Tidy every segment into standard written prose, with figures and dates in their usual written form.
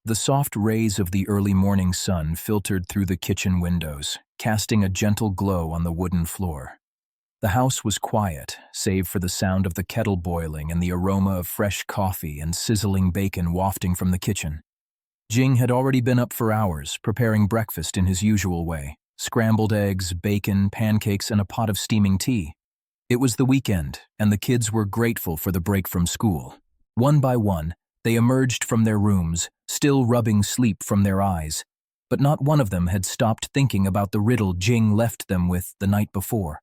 The soft rays of the early morning sun filtered through the kitchen windows, casting a gentle glow on the wooden floor. The house was quiet, save for the sound of the kettle boiling and the aroma of fresh coffee and sizzling bacon wafting from the kitchen. Jing had already been up for hours, preparing breakfast in his usual way: scrambled eggs, bacon, pancakes, and a pot of steaming tea. It was the weekend, and the kids were grateful for the break from school. One by one, they emerged from their rooms, still rubbing sleep from their eyes, but not one of them had stopped thinking about the riddle Jing left them with the night before.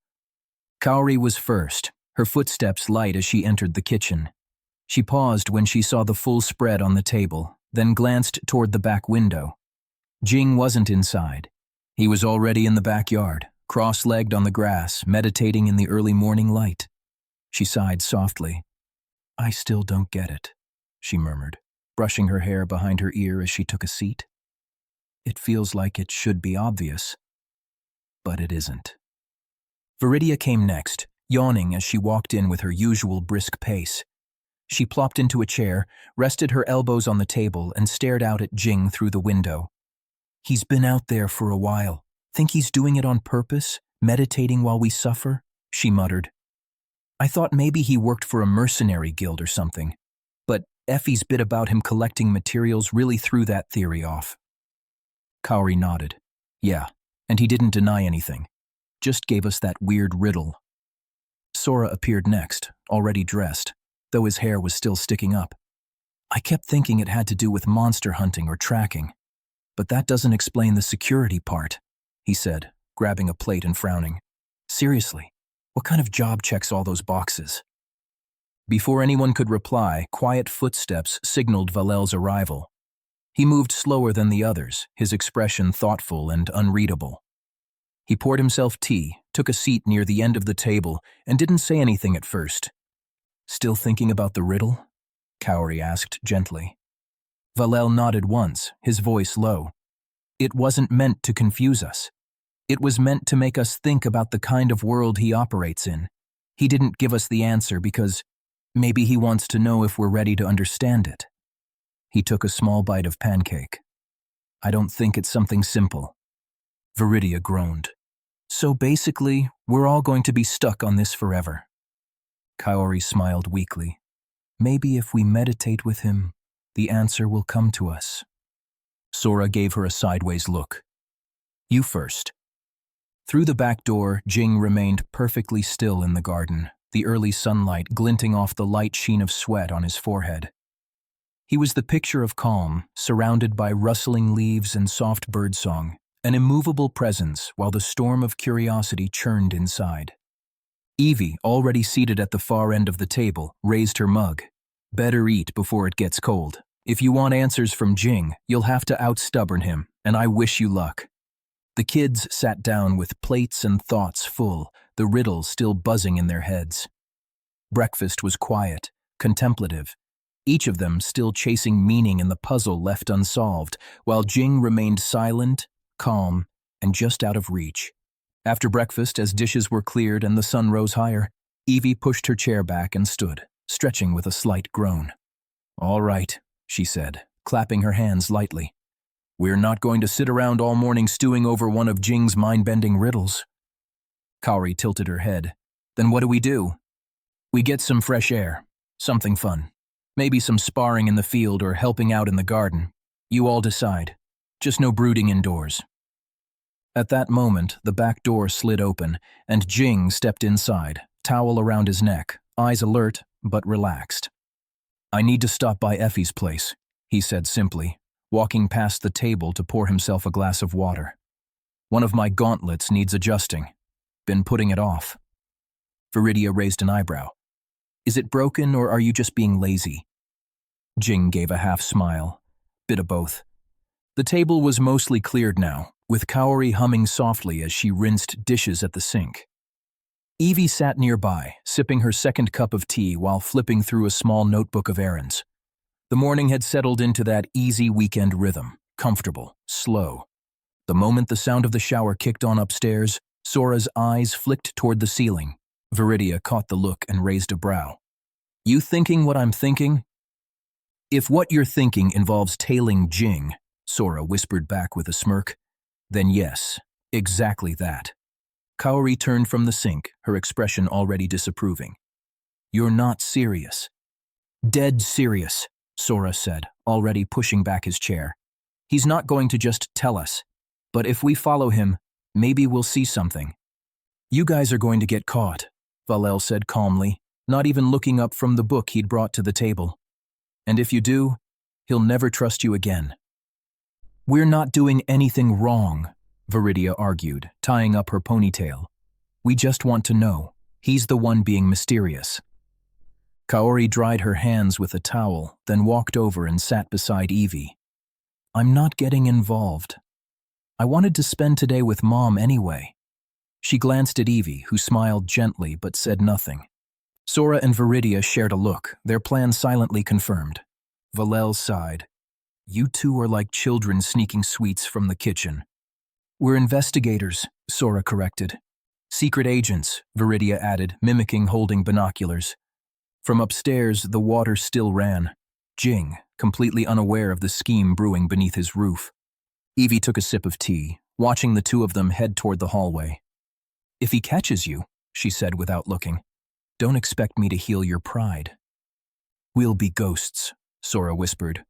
Kaori was first, her footsteps light as she entered the kitchen. She paused when she saw the full spread on the table, then glanced toward the back window. Jing wasn't inside. He was already in the backyard, cross-legged on the grass, meditating in the early morning light. She sighed softly. "I still don't get it," she murmured, brushing her hair behind her ear as she took a seat. "It feels like it should be obvious, but it isn't." Viridia came next, yawning as she walked in with her usual brisk pace. She plopped into a chair, rested her elbows on the table, and stared out at Jing through the window. "He's been out there for a while. Think he's doing it on purpose, meditating while we suffer?" she muttered. "I thought maybe he worked for a mercenary guild or something, but Effi's bit about him collecting materials really threw that theory off." Kaori nodded. "Yeah, and he didn't deny anything. Just gave us that weird riddle." Sora appeared next, already dressed, though his hair was still sticking up. "I kept thinking it had to do with monster hunting or tracking, but that doesn't explain the security part," he said, grabbing a plate and frowning. "Seriously, what kind of job checks all those boxes?" Before anyone could reply, quiet footsteps signaled Valel's arrival. He moved slower than the others, his expression thoughtful and unreadable. He poured himself tea, took a seat near the end of the table, and didn't say anything at first. "Still thinking about the riddle?" Kaori asked gently. Valel nodded once, his voice low. "It wasn't meant to confuse us. It was meant to make us think about the kind of world he operates in. He didn't give us the answer because maybe he wants to know if we're ready to understand it." He took a small bite of pancake. "I don't think it's something simple." Viridia groaned. "So basically, we're all going to be stuck on this forever." Kaori smiled weakly. "Maybe if we meditate with him, the answer will come to us." Sora gave her a sideways look. "You first." Through the back door, Jing remained perfectly still in the garden, the early sunlight glinting off the light sheen of sweat on his forehead. He was the picture of calm, surrounded by rustling leaves and soft birdsong, an immovable presence while the storm of curiosity churned inside. Effi, already seated at the far end of the table, raised her mug. "Better eat before it gets cold. If you want answers from Jing, you'll have to out-stubborn him, and I wish you luck." The kids sat down with plates and thoughts full, the riddle still buzzing in their heads. Breakfast was quiet, contemplative, each of them still chasing meaning in the puzzle left unsolved, while Jing remained silent, calm, and just out of reach. After breakfast, as dishes were cleared and the sun rose higher, Effi pushed her chair back and stood, stretching with a slight groan. "All right," she said, clapping her hands lightly. "We're not going to sit around all morning stewing over one of Jing's mind-bending riddles." Kaori tilted her head. "Then what do we do?" "We get some fresh air, something fun. Maybe some sparring in the field or helping out in the garden. You all decide. Just no brooding indoors." At that moment, the back door slid open, and Jing stepped inside, towel around his neck, eyes alert but relaxed. "I need to stop by Effi's place," he said simply, walking past the table to pour himself a glass of water. "One of my gauntlets needs adjusting. Been putting it off." Viridia raised an eyebrow. "Is it broken or are you just being lazy?" Jing gave a half smile. Bit of both. The table was mostly cleared now, with Kaori humming softly as she rinsed dishes at the sink. Effi sat nearby, sipping her second cup of tea while flipping through a small notebook of errands. The morning had settled into that easy weekend rhythm, comfortable, slow. The moment the sound of the shower kicked on upstairs, Sora's eyes flicked toward the ceiling. Viridia caught the look and raised a brow. "You thinking what I'm thinking?" If what you're thinking involves tailing Jing, Sora whispered back with a smirk, then yes, exactly that. Kaori turned from the sink, her expression already disapproving. You're not serious. Dead serious, Sora said, already pushing back his chair. He's not going to just tell us, but if we follow him, maybe we'll see something. You guys are going to get caught, Valel said calmly, not even looking up from the book he'd brought to the table. And if you do, he'll never trust you again. We're not doing anything wrong, Viridia argued, tying up her ponytail. We just want to know. He's the one being mysterious. Kaori dried her hands with a towel, then walked over and sat beside Effi. I'm not getting involved. I wanted to spend today with Mom anyway. She glanced at Effi, who smiled gently but said nothing. Sora and Viridia shared a look, their plan silently confirmed. Valel sighed. You two are like children sneaking sweets from the kitchen. We're investigators, Sora corrected. Secret agents, Viridia added, mimicking holding binoculars. From upstairs, the water still ran. Jing, completely unaware of the scheme brewing beneath his roof. Effi took a sip of tea, watching the two of them head toward the hallway. If he catches you, she said without looking, don't expect me to heal your pride. We'll be ghosts, Sora whispered.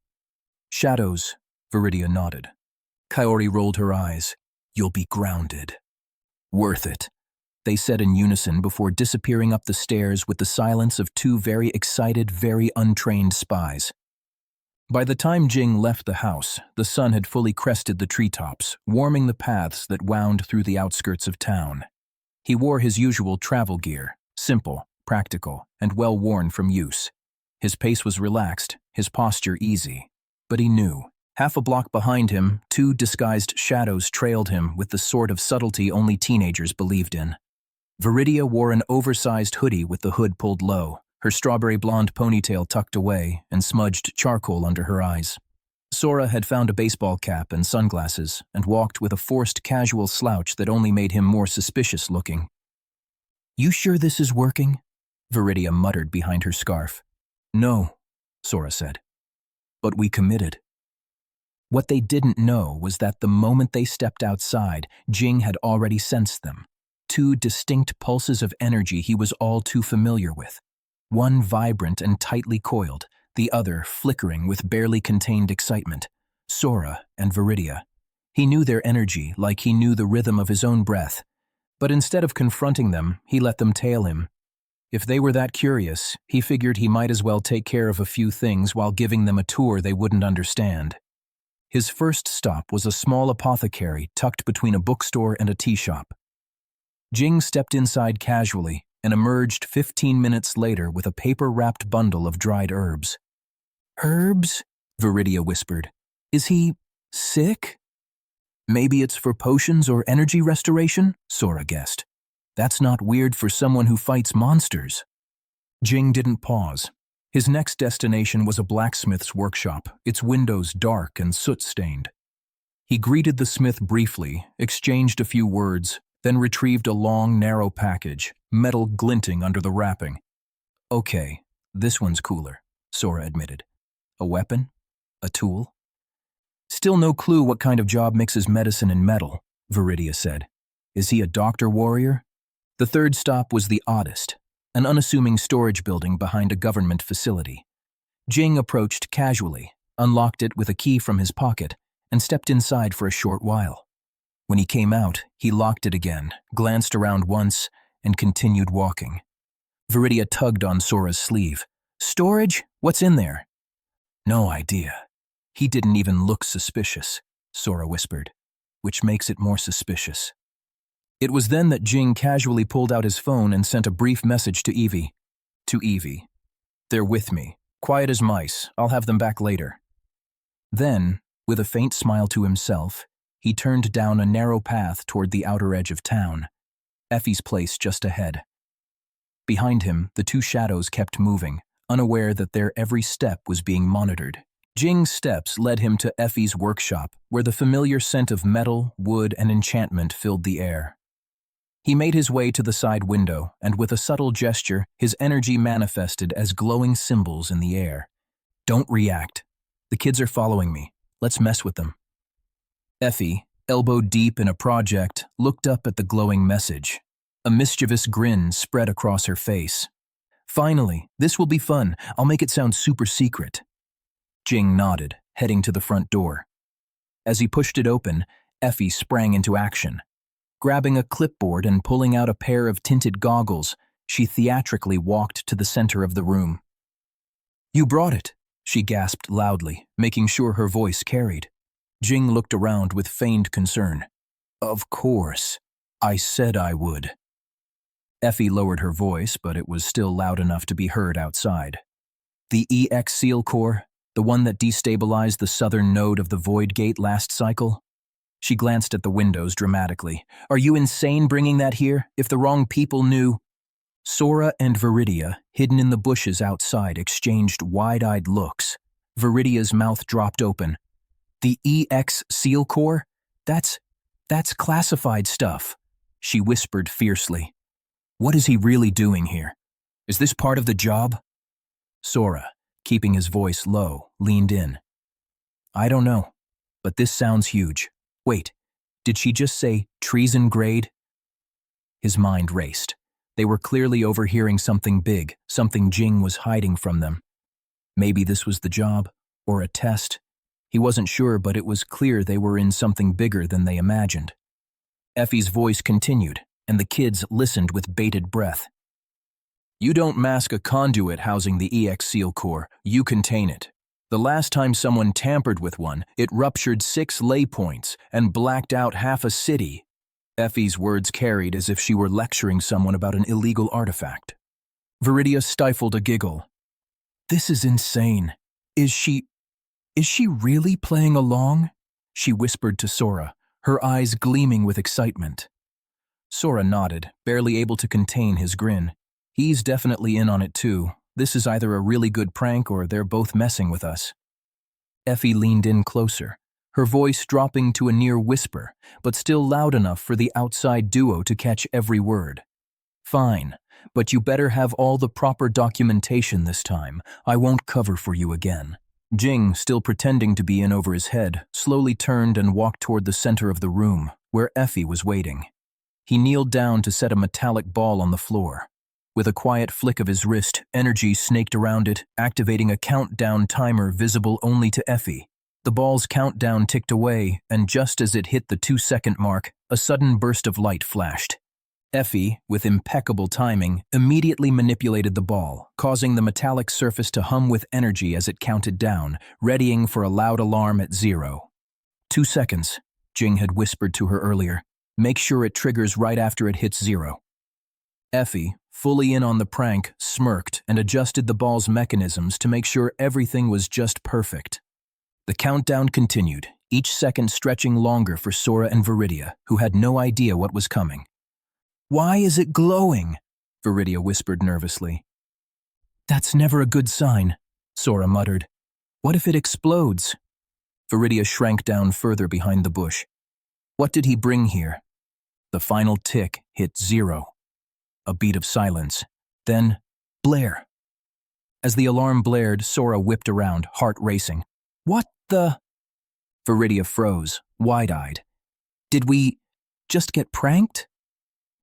Shadows, Viridia nodded. Kaori rolled her eyes. You'll be grounded. Worth it, they said in unison before disappearing up the stairs with the silence of two very excited, very untrained spies. By the time Jing left the house, the sun had fully crested the treetops, warming the paths that wound through the outskirts of town. He wore his usual travel gear, simple, practical, and well worn from use. His pace was relaxed, his posture easy. But he knew. Half a block behind him, two disguised shadows trailed him with the sort of subtlety only teenagers believed in. Viridia wore an oversized hoodie with the hood pulled low, her strawberry blonde ponytail tucked away and smudged charcoal under her eyes. Sora had found a baseball cap and sunglasses and walked with a forced casual slouch that only made him more suspicious looking. You sure this is working? Viridia muttered behind her scarf. No, Sora said. But we committed. What they didn't know was that the moment they stepped outside, Jing had already sensed them. Two distinct pulses of energy he was all too familiar with. One vibrant and tightly coiled, the other flickering with barely contained excitement. Sora and Viridia. He knew their energy like he knew the rhythm of his own breath. But instead of confronting them, he let them tail him. If they were that curious, he figured he might as well take care of a few things while giving them a tour they wouldn't understand. His first stop was a small apothecary tucked between a bookstore and a tea shop. Jing stepped inside casually and emerged 15 minutes later with a paper-wrapped bundle of dried herbs. Herbs? Viridia whispered. Is he sick? Maybe it's for potions or energy restoration, Sora guessed. That's not weird for someone who fights monsters. Jing didn't pause. His next destination was a blacksmith's workshop, its windows dark and soot-stained. He greeted the smith briefly, exchanged a few words, then retrieved a long, narrow package, metal glinting under the wrapping. Okay, this one's cooler, Sora admitted. A weapon? A tool? Still no clue what kind of job mixes medicine and metal, Viridia said. Is he a doctor warrior? The third stop was the oddest, an unassuming storage building behind a government facility. Jing approached casually, unlocked it with a key from his pocket, and stepped inside for a short while. When he came out, he locked it again, glanced around once, and continued walking. Viridia tugged on Sora's sleeve. Storage? What's in there? No idea. He didn't even look suspicious, Sora whispered, which makes it more suspicious. It was then that Jing casually pulled out his phone and sent a brief message to Effi. To Effi. They're with me. Quiet as mice. I'll have them back later. Then, with a faint smile to himself, he turned down a narrow path toward the outer edge of town. Effi's place just ahead. Behind him, the two shadows kept moving, unaware that their every step was being monitored. Jing's steps led him to Effi's workshop, where the familiar scent of metal, wood, and enchantment filled the air. He made his way to the side window, and with a subtle gesture, his energy manifested as glowing symbols in the air. Don't react, The kids are following me. Let's mess with them. Effi, elbow deep in a project, looked up at the glowing message. A mischievous grin spread across her face. Finally, this will be fun. I'll make it sound super secret. Jing nodded, heading to the front door. As he pushed it open, Effi sprang into action. Grabbing a clipboard and pulling out a pair of tinted goggles, she theatrically walked to the center of the room. "You brought it," she gasped loudly, making sure her voice carried. Jing looked around with feigned concern. "Of course. I said I would." Effi lowered her voice, but it was still loud enough to be heard outside. "The EX SEAL Core, the one that destabilized the southern node of the Void Gate last cycle?" She glanced at the windows dramatically. "Are you insane bringing that here? If the wrong people knew—" Sora and Viridia, hidden in the bushes outside, exchanged wide-eyed looks. Viridia's mouth dropped open. "The EX SEAL Core? That's classified stuff," she whispered fiercely. "What is he really doing here? Is this part of the job?" Sora, keeping his voice low, leaned in. "I don't know, but this sounds huge. Wait, did she just say treason grade?" His mind raced. They were clearly overhearing something big, something Jing was hiding from them. Maybe this was the job, or a test. He wasn't sure, but it was clear they were in something bigger than they imagined. Effi's voice continued, and the kids listened with bated breath. "You don't mask a conduit housing the EX SEAL Core, you contain it. The last time someone tampered with one, it ruptured 6 lay points and blacked out half a city." Effi's words carried as if she were lecturing someone about an illegal artifact. Viridia stifled a giggle. "This is insane. Is she really playing along?" she whispered to Sora, her eyes gleaming with excitement. Sora nodded, barely able to contain his grin. He's definitely in on it too. This is either a really good prank or they're both messing with us. Effi leaned in closer, her voice dropping to a near whisper, but still loud enough for the outside duo to catch every word. "Fine, but you better have all the proper documentation this time. I won't cover for you again." Jing, still pretending to be in over his head, slowly turned and walked toward the center of the room, where Effi was waiting. He kneeled down to set a metallic ball on the floor. With a quiet flick of his wrist, energy snaked around it, activating a countdown timer visible only to Effi. The ball's countdown ticked away, and just as it hit the 2-second mark, a sudden burst of light flashed. Effi, with impeccable timing, immediately manipulated the ball, causing the metallic surface to hum with energy as it counted down, readying for a loud alarm at 0. 2 seconds, Jing had whispered to her earlier. "Make sure it triggers right after it hits 0. Effi, fully in on the prank, smirked and adjusted the ball's mechanisms to make sure everything was just perfect. The countdown continued, each second stretching longer for Sora and Viridia, who had no idea what was coming. "Why is it glowing?" Viridia whispered nervously. "That's never a good sign," Sora muttered. "What if it explodes?" Viridia shrank down further behind the bush. What did he bring here? The final tick hit 0. A beat of silence. Then, blare. As the alarm blared, Sora whipped around, heart racing. "What the—" Viridia froze, wide-eyed. "Did we just get pranked?"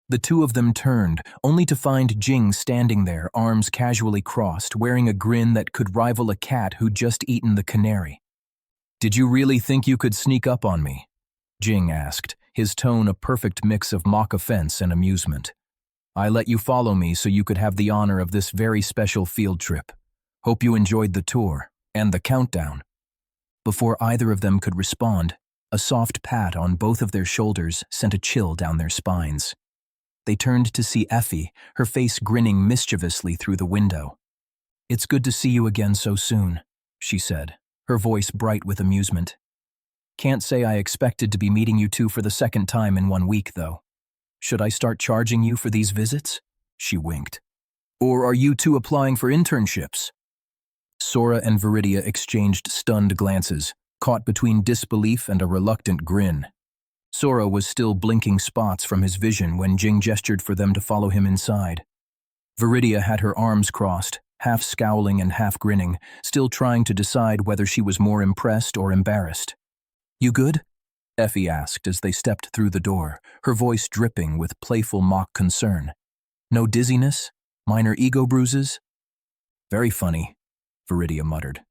The two of them turned, only to find Jing standing there, arms casually crossed, wearing a grin that could rival a cat who'd just eaten the canary. "Did you really think you could sneak up on me?" Jing asked, his tone a perfect mix of mock offense and amusement. "I let you follow me so you could have the honor of this very special field trip. Hope you enjoyed the tour, and the countdown." Before either of them could respond, a soft pat on both of their shoulders sent a chill down their spines. They turned to see Effi, her face grinning mischievously through the window. "It's good to see you again so soon," she said, her voice bright with amusement. "Can't say I expected to be meeting you two for the second time in 1 week, though. Should I start charging you for these visits?" She winked. "Or are you two applying for internships?" Sora and Viridia exchanged stunned glances, caught between disbelief and a reluctant grin. Sora was still blinking spots from his vision when Jing gestured for them to follow him inside. Viridia had her arms crossed, half scowling and half grinning, still trying to decide whether she was more impressed or embarrassed. "You good?" Effi asked as they stepped through the door, her voice dripping with playful mock concern. "No dizziness? Minor ego bruises?" "Very funny," Viridia muttered.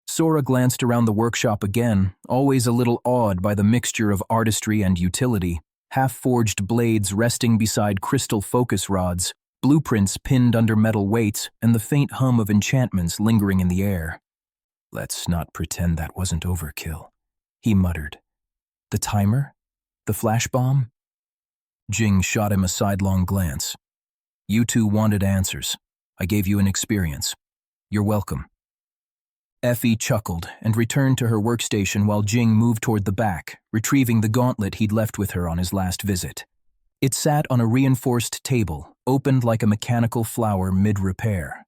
Sora glanced around the workshop again, always a little awed by the mixture of artistry and utility, half-forged blades resting beside crystal focus rods, blueprints pinned under metal weights, and the faint hum of enchantments lingering in the air. "Let's not pretend that wasn't overkill," he muttered. "The timer? The flash bomb?" Jing shot him a sidelong glance. "You two wanted answers. I gave you an experience. You're welcome." Effi chuckled and returned to her workstation while Jing moved toward the back, retrieving the gauntlet he'd left with her on his last visit. It sat on a reinforced table, opened like a mechanical flower mid-repair.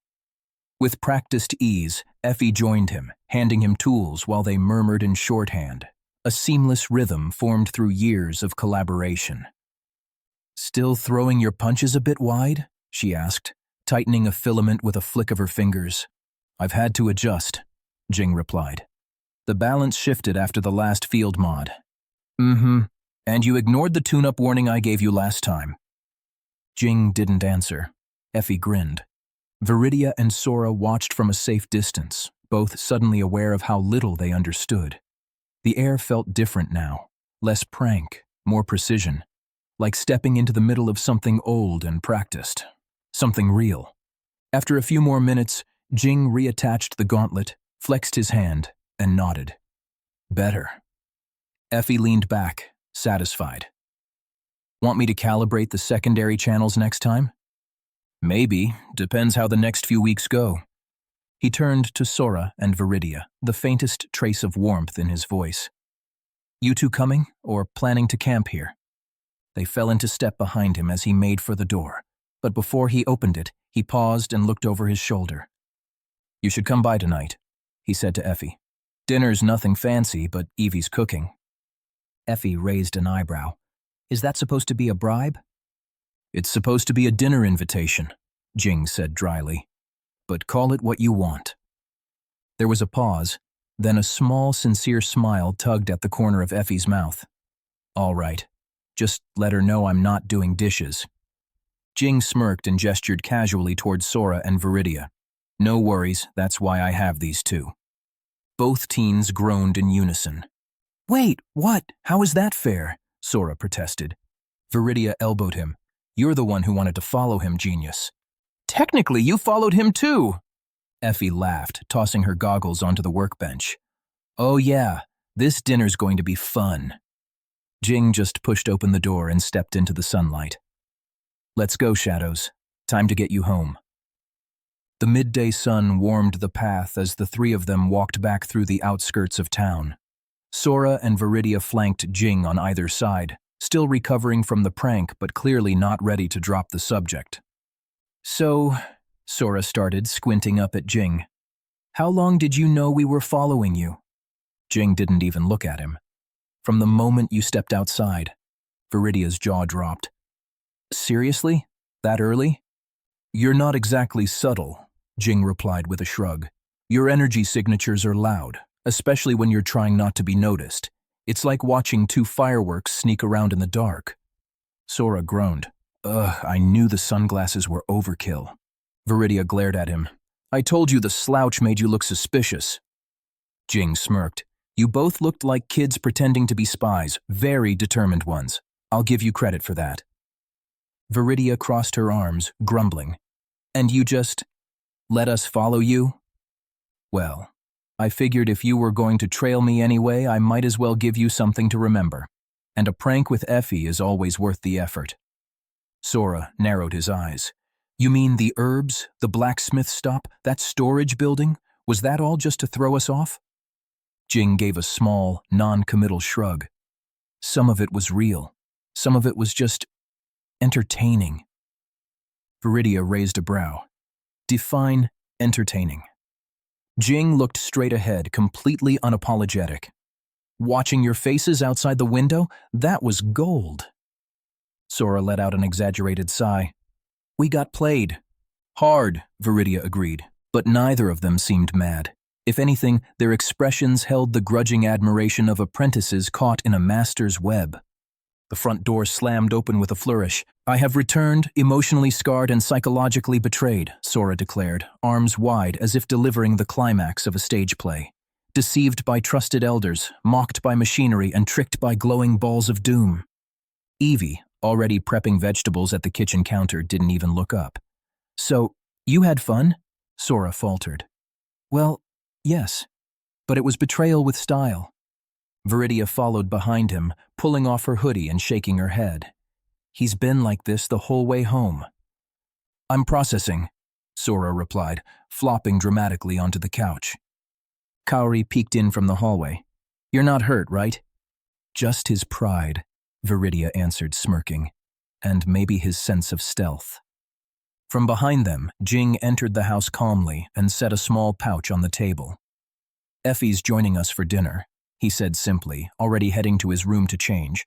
With practiced ease, Effi joined him, handing him tools while they murmured in shorthand, a seamless rhythm formed through years of collaboration. "Still throwing your punches a bit wide?" she asked, tightening a filament with a flick of her fingers. "I've had to adjust," Jing replied. "The balance shifted after the last field mod." "And you ignored the tune-up warning I gave you last time." Jing didn't answer. Effi grinned. Viridia and Sora watched from a safe distance, both suddenly aware of how little they understood. The air felt different now, less prank, more precision, like stepping into the middle of something old and practiced, something real. After a few more minutes, Jing reattached the gauntlet, flexed his hand, and nodded. "Better." Effi leaned back, satisfied. "Want me to calibrate the secondary channels next time?" "Maybe, depends how the next few weeks go." He turned to Sora and Viridia, the faintest trace of warmth in his voice. "You two coming, or planning to camp here?" They fell into step behind him as he made for the door, but before he opened it, he paused and looked over his shoulder. "You should come by tonight," he said to Effi. "Dinner's nothing fancy, but Evie's cooking." Effi raised an eyebrow. "Is that supposed to be a bribe?" "It's supposed to be a dinner invitation," Jing said dryly. "But call it what you want." There was a pause, then a small, sincere smile tugged at the corner of Effie's mouth. "All right. Just let her know I'm not doing dishes." Jing smirked and gestured casually towards Sora and Viridia. "No worries, that's why I have these two." Both teens groaned in unison. "Wait, what? How is that fair?" Sora protested. Viridia elbowed him. "You're the one who wanted to follow him, genius." "Technically, you followed him too." Effi laughed, tossing her goggles onto the workbench. "Oh yeah, this dinner's going to be fun." Jing just pushed open the door and stepped into the sunlight. "Let's go, Shadows. Time to get you home." The midday sun warmed the path as the three of them walked back through the outskirts of town. Sora and Viridia flanked Jing on either side, still recovering from the prank but clearly not ready to drop the subject. "So," Sora started, squinting up at Jing, "how long did you know we were following you?" Jing didn't even look at him. "From the moment you stepped outside." Viridia's jaw dropped. "Seriously? That early?" "You're not exactly subtle," Jing replied with a shrug. "Your energy signatures are loud, especially when you're trying not to be noticed. It's like watching two fireworks sneak around in the dark." Sora groaned. "Ugh, I knew the sunglasses were overkill." Viridia glared at him. "I told you the slouch made you look suspicious." Jing smirked. "You both looked like kids pretending to be spies, very determined ones. I'll give you credit for that." Viridia crossed her arms, grumbling. "And you just let us follow you?" "Well, I figured if you were going to trail me anyway, I might as well give you something to remember. And a prank with Effi is always worth the effort." Sora narrowed his eyes. "You mean the herbs, the blacksmith stop, that storage building? Was that all just to throw us off?" Jing gave a small, non-committal shrug. "Some of it was real. Some of it was just entertaining." Viridia raised a brow. "Define entertaining." Jing looked straight ahead, completely unapologetic. "Watching your faces outside the window? That was gold." Sora let out an exaggerated sigh. "We got played." Hard, Viridia agreed, but neither of them seemed mad. If anything, their expressions held the grudging admiration of apprentices caught in a master's web. The front door slammed open with a flourish. "I have returned, emotionally scarred and psychologically betrayed," Sora declared, arms wide as if delivering the climax of a stage play. "Deceived by trusted elders, mocked by machinery, and tricked by glowing balls of doom." Effi, already prepping vegetables at the kitchen counter, didn't even look up. "So, you had fun?" Sora faltered. "Well, yes, but it was betrayal with style." Viridia followed behind him, pulling off her hoodie and shaking her head. "He's been like this the whole way home." "I'm processing," Sora replied, flopping dramatically onto the couch. Kaori peeked in from the hallway. "You're not hurt, right?" "Just his pride," Viridia answered, smirking, "and maybe his sense of stealth." From behind them, Jing entered the house calmly and set a small pouch on the table. "Effi's joining us for dinner," he said simply, already heading to his room to change.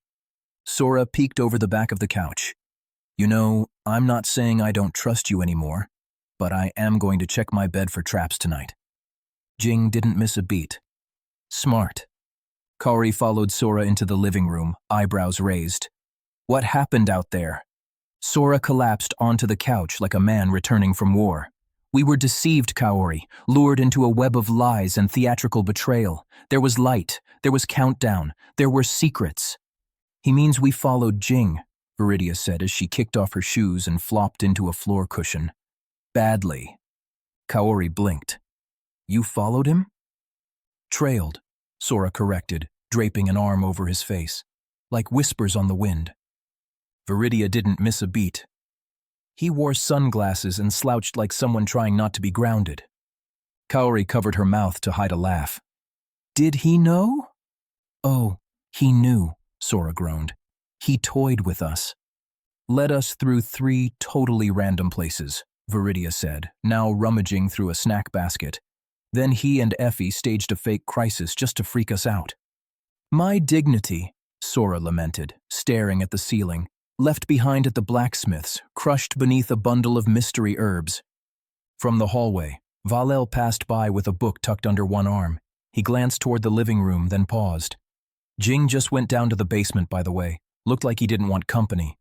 Sora peeked over the back of the couch. "You know, I'm not saying I don't trust you anymore, but I am going to check my bed for traps tonight." Jing didn't miss a beat. "Smart." Kaori followed Sora into the living room, eyebrows raised. "What happened out there?" Sora collapsed onto the couch like a man returning from war. "We were deceived, Kaori, lured into a web of lies and theatrical betrayal. There was light, there was countdown, there were secrets." "He means we followed Jing," Viridia said as she kicked off her shoes and flopped into a floor cushion. "Badly." Kaori blinked. "You followed him?" "Trailed," Sora corrected, draping an arm over his face, "like whispers on the wind." Viridia didn't miss a beat. "He wore sunglasses and slouched like someone trying not to be grounded." Kaori covered her mouth to hide a laugh. "Did he know?" "Oh, he knew," Sora groaned. "He toyed with us." "Led us through 3 totally random places," Viridia said, now rummaging through a snack basket. "Then he and Effi staged a fake crisis just to freak us out." "My dignity," Sora lamented, staring at the ceiling, "left behind at the blacksmith's, crushed beneath a bundle of mystery herbs." From the hallway, Valel passed by with a book tucked under one arm. He glanced toward the living room, then paused. "Jing just went down to the basement, by the way. Looked like he didn't want company."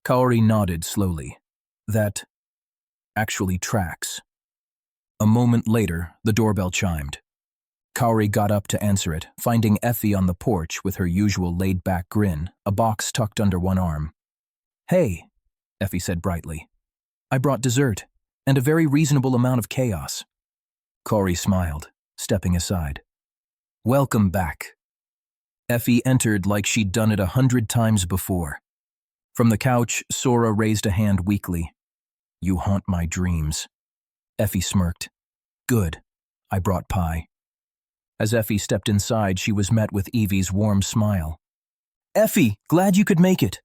Kaori nodded slowly. "That actually tracks." A moment later, the doorbell chimed. Kaori got up to answer it, finding Effi on the porch with her usual laid-back grin, a box tucked under one arm. "Hey," Effi said brightly. "I brought dessert, and a very reasonable amount of chaos." Kaori smiled, stepping aside. "Welcome back." Effi entered like she'd done it 100 times before. From the couch, Sora raised a hand weakly. "You haunt my dreams." Effi smirked. "Good. I brought pie." As Effi stepped inside, she was met with Evie's warm smile. "Effi, glad you could make it."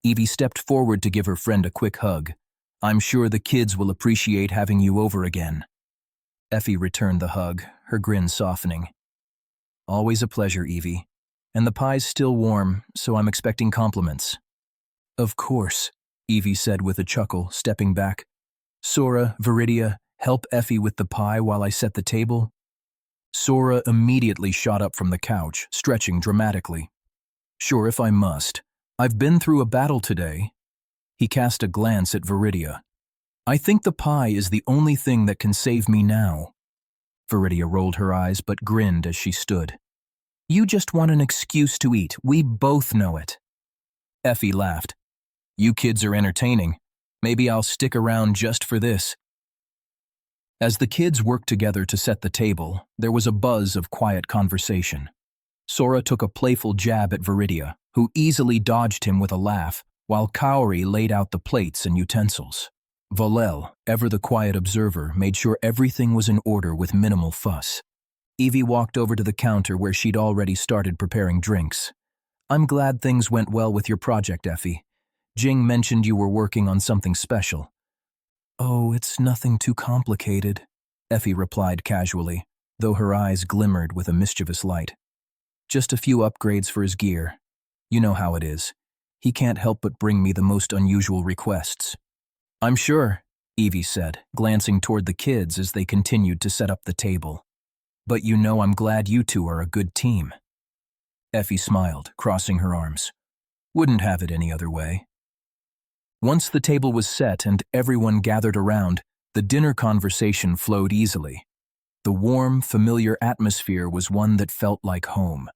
Effi stepped forward to give her friend a quick hug. "I'm sure the kids will appreciate having you over again." Effi returned the hug, her grin softening. "Always a pleasure, Effi. And the pie's still warm, so I'm expecting compliments." "Of course," Effi said with a chuckle, stepping back. "Sora, Viridia, help Effi with the pie while I set the table." Sora immediately shot up from the couch, stretching dramatically. "Sure, if I must. I've been through a battle today." He cast a glance at Viridia. "I think the pie is the only thing that can save me now." Viridia rolled her eyes but grinned as she stood. "You just want an excuse to eat. We both know it." Effi laughed. "You kids are entertaining. Maybe I'll stick around just for this." As the kids worked together to set the table, there was a buzz of quiet conversation. Sora took a playful jab at Viridia, who easily dodged him with a laugh, while Kaori laid out the plates and utensils. Valel, ever the quiet observer, made sure everything was in order with minimal fuss. Effi walked over to the counter where she'd already started preparing drinks. "I'm glad things went well with your project, Effi. Jing mentioned you were working on something special." "Oh, it's nothing too complicated," Effi replied casually, though her eyes glimmered with a mischievous light. "Just a few upgrades for his gear. You know how it is. He can't help but bring me the most unusual requests." "I'm sure," Evie said, glancing toward the kids as they continued to set up the table. "But you know I'm glad you two are a good team." Effie smiled, crossing her arms. "Wouldn't have it any other way." Once the table was set and everyone gathered around, the dinner conversation flowed easily. The warm, familiar atmosphere was one that felt like home.